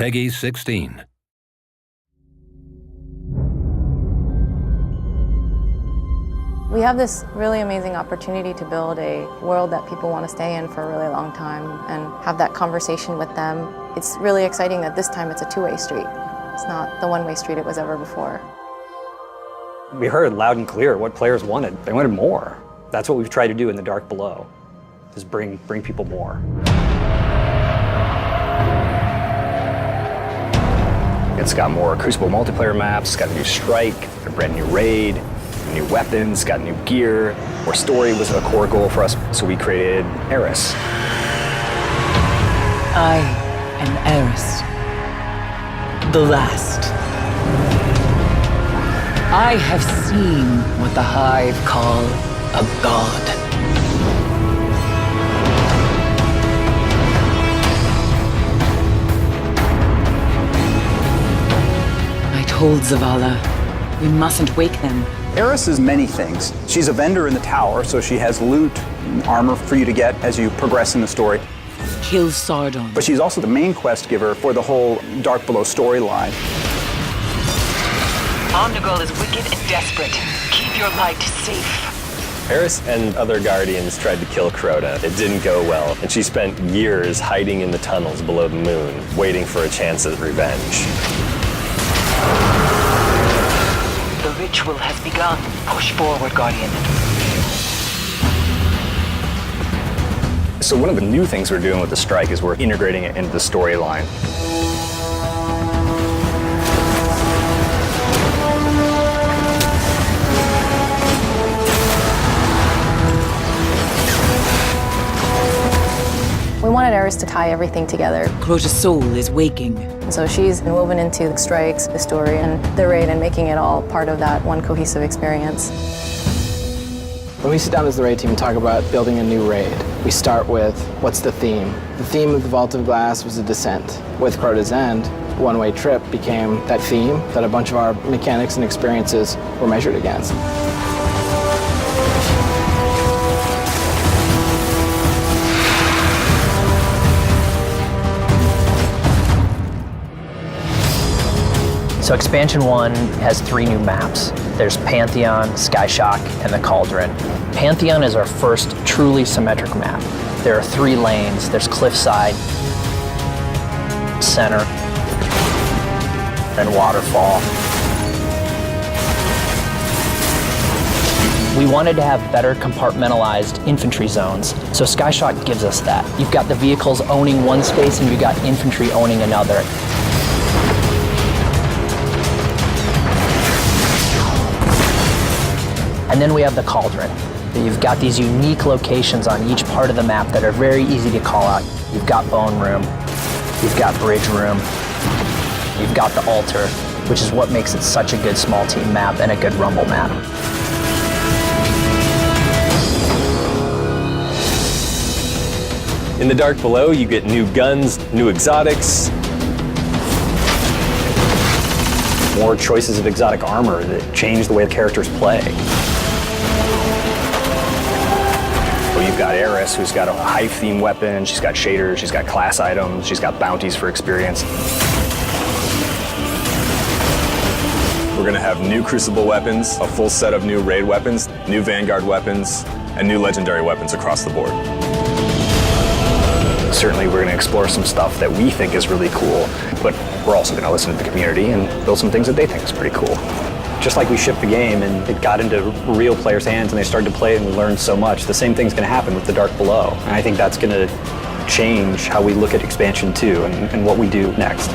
Peggy 16. We have this really amazing opportunity to build a world that people want to stay in for a really long time and have that conversation with them. It's really exciting that this time it's a two-way street. It's not the one-way street it was ever before. We heard loud and clear what players wanted. They wanted more. That's what we've tried to do in The Dark Below, is bring people more. It's got more Crucible multiplayer maps, it's got a new strike, a brand new raid, new weapons, got new gear. More story was a core goal for us, so we created Eris. I am Eris, the last. I have seen what the Hive call a god. I told Zavala, we mustn't wake them. Eris is many things. She's a vendor in the tower, so she has loot and armor for you to get as you progress in the story. Kill Sardon. But she's also the main quest giver for the whole Dark Below storyline. Omnigul is wicked and desperate. Keep your light safe. Eris and other Guardians tried to kill Crota. It didn't go well, and she spent years hiding in the tunnels below the moon, waiting for a chance at revenge. The ritual has begun. Push forward, Guardian. So one of the new things we're doing with the strike is we're integrating it into the storyline. We wanted Eris to tie everything together. Crota's soul is waking. And so she's woven into the strikes, the story, and the raid, and making it all part of that one cohesive experience. When we sit down as the raid team and talk about building a new raid, we start with, what's the theme? The theme of the Vault of Glass was a descent. With Crota's End, one-way trip became that theme that a bunch of our mechanics and experiences were measured against. So Expansion 1 has 3 new maps. There's Pantheon, Skyshock, and the Cauldron. Pantheon is our first truly symmetric map. There are 3 lanes. There's Cliffside, Center, and Waterfall. We wanted to have better compartmentalized infantry zones, so Skyshock gives us that. You've got the vehicles owning one space and you've got infantry owning another. And then we have the Cauldron. You've got these unique locations on each part of the map that are very easy to call out. You've got Bone Room, you've got Bridge Room, you've got the Altar, which is what makes it such a good small team map and a good Rumble map. In The Dark Below, you get new guns, new exotics, More choices of exotic armor that change the way the characters play. So you've got Eris, who's got a Hive-themed weapon, she's got shaders, she's got class items, she's got bounties for experience. We're going to have new Crucible weapons, a full set of new raid weapons, new Vanguard weapons, and new legendary weapons across the board. Certainly we're going to explore some stuff that we think is really cool, but we're also going to listen to the community and build some things that they think is pretty cool. Just like we shipped the game and it got into real players' hands and they started to play and we learned so much, the same thing's going to happen with The Dark Below. And I think that's going to change how we look at Expansion 2 and what we do next.